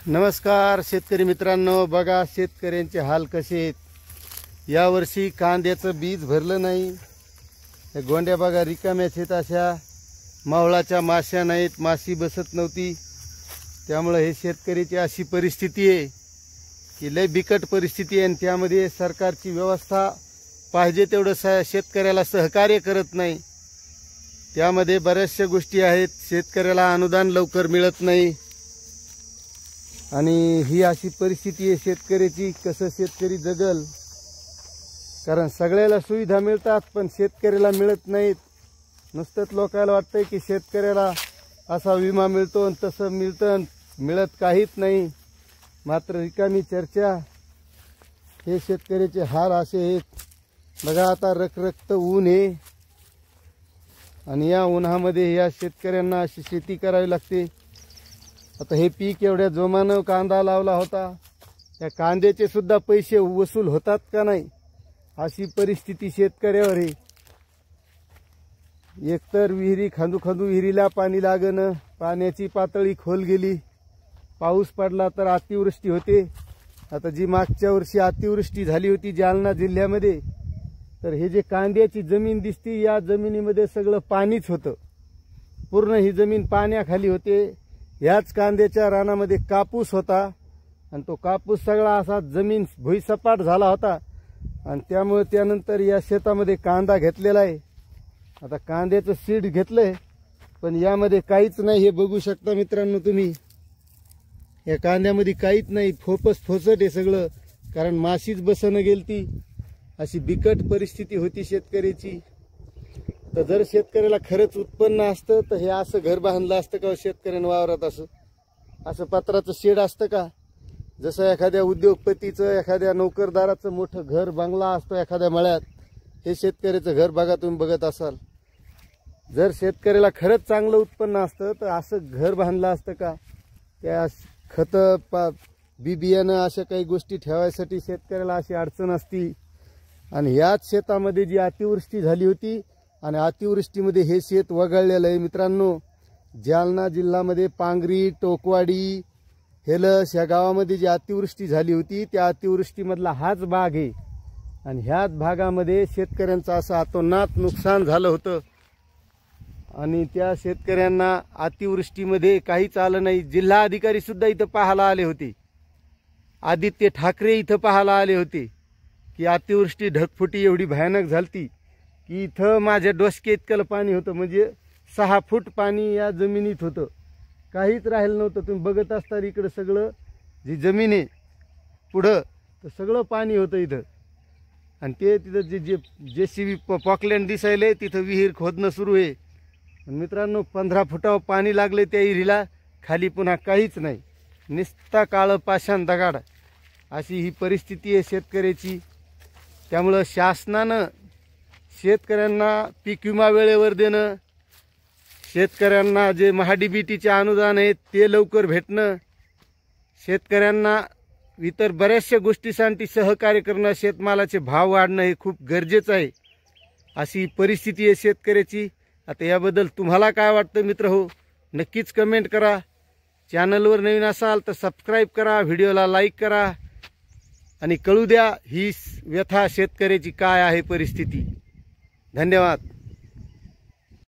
नमस्कार शेतकरी मित्रांनो, बघा शेतकऱ्यांचे हाल कसे आहेत। यावर्षी कांद्याचं बीज भरलं नाही। हे गोंड्या बघा रिकाम्याच आहेत, अशा मावळाच्या माश्या नाहीत, माशी बसत नव्हती। त्यामुळे हे शेतकरीची अशी परिस्थिती आहे की लय बिकट परिस्थिती आहे आणि त्यामध्ये सरकारची व्यवस्था पाहिजे तेवढं शेतकऱ्याला सहकार्य करत नाही। त्यामध्ये बऱ्याचशा गोष्टी आहेत, शेतकऱ्याला अनुदान लवकर मिळत नाही आणि ही अशी परिस्थिती आहे शेतकऱ्याची। कसं शेतकरी जगल, कारण सगळ्याला सुविधा मिळतात पण शेतकऱ्याला मिळत नाहीत। नुसतंच लोकांना वाटतंय की शेतकऱ्याला असा विमा मिळतो आणि तसं मिळतं, मिळत काहीच नाही, मात्र रिकामी चर्चा। हे शेतकऱ्याचे हाल असे आहेत। बघा आता रखरखत ऊन आहे आणि या उन्हामध्ये या शेतकऱ्यांना अशी शेती करावी लागते। आता हे पीक एवढ्या जोमानं कांदा लावला होता, त्या कांद्याचे सुद्धा पैसे वसूल होतात का नाही अशी परिस्थिती शेतकऱ्यावर आहे। एकतर विहिरी खांदू खांदू विहिरीला पाणी लागणं, पाण्याची पातळी खोल गेली, पाऊस पडला तर अतिवृष्टी होते। आता जी मागच्या वर्षी अतिवृष्टी झाली होती जालना जिल्ह्यामध्ये, तर हे जे कांद्याची जमीन दिसती या जमिनीमध्ये सगळं पाणीच होतं, पूर्ण ही जमीन पाण्याखाली होते। याच कांद्याच्या रानामध्ये कापूस होता आणि तो कापूस सगळा असा जमीन भुईसपाट झाला होता आणि त्यामुळे त्यानंतर या शेतामध्ये कांदा घेतलेला आहे। आता कांद्याचं सीड घेतलंय पण यामध्ये काहीच नाही, हे बघू शकता मित्रांनो तुम्ही। या कांद्यामध्ये काहीच नाही, फोपस फोसट आहे सगळं, कारण माशीच बसणं गेलती। अशी बिकट परिस्थिती होती शेतकऱ्याची। तर जर शेतकऱ्याला खरंच उत्पन्न असतं तर हे असं घर बांधलं असतं का शेतकऱ्यानं वावरात? असं पत्राचं शेड असतं का? जसं एखाद्या उद्योगपतीचं, एखाद्या नोकरदाराचं मोठं घर बंगला असतो एखाद्या मळ्यात, हे शेतकऱ्याचं घर बघा, तुम्ही बघत असाल। जर शेतकऱ्याला खरंच चांगलं उत्पन्न असतं तर असं घर बांधलं असतं का? त्या खतं बी बियाणं अशा काही गोष्टी ठेवायसाठी शेतकऱ्याला अशी अडचण असती। आणि याच शेतामध्ये जी अतिवृष्टी झाली होती आणि अतिवृष्टीमध्ये हे शेत वगळलेलं आहे मित्रांनो। जालना जिल्ह्यामध्ये पांगरी, टोकवाडी, हेलस या गावामध्ये जी अतिवृष्टी झाली होती त्या अतिवृष्टीमधला हाच भाग आहे आणि ह्याच भागामध्ये शेतकऱ्यांचं असं अतोनात नुकसान झालं होतं आणि त्या शेतकऱ्यांना अतिवृष्टीमध्ये काहीच आलं नाही। जिल्हा अधिकारी सुद्धा इथं पाहायला आले होते, आदित्य ठाकरे इथं पाहायला आले होते की अतिवृष्टी ढगफुटी एवढी भयानक झालती की इथं माझ्या डोसके इतकं पाणी होतं, म्हणजे 6 फूट पाणी या जमिनीत होतं, काहीच राहिलं नव्हतं। तुम्ही बघत असता इकडं सगळं जी जमीन आहे पुढं तर सगळं पाणी होतं इथं आणि ते तिथं जे JCB पॉकलँड दिसायले तिथं विहीर खोदणं सुरू आहे। मित्रांनो 15 फुटावर पाणी लागले त्या विहिरीला, खाली पुन्हा काहीच नाही, निस्ता काळं पाषाण दगाड। अशी ही परिस्थिती आहे शेतकऱ्याची। त्यामुळं शासनानं शेतकऱ्यांना पीक विमा वेळेवर देणं, शेतकऱ्यांना जे महाडीबीटीचे अनुदान आहेत ते लवकर भेटणं, शेतकऱ्यांना इतर बऱ्याचशा गोष्टींसाठी सहकार्य करणं, शेतमालाचे भाव वाढणं हे खूप गरजेचं आहे। अशी परिस्थिती आहे शेतकऱ्याची। आता याबद्दल तुम्हाला काय वाटतं मित्र हो, नक्कीच कमेंट करा। चॅनलवर नवीन असाल तर सबस्क्राईब करा, व्हिडिओला लाईक करा आणि कळू द्या ही व्यथा शेतकऱ्याची काय आहे परिस्थिती। धन्यवाद।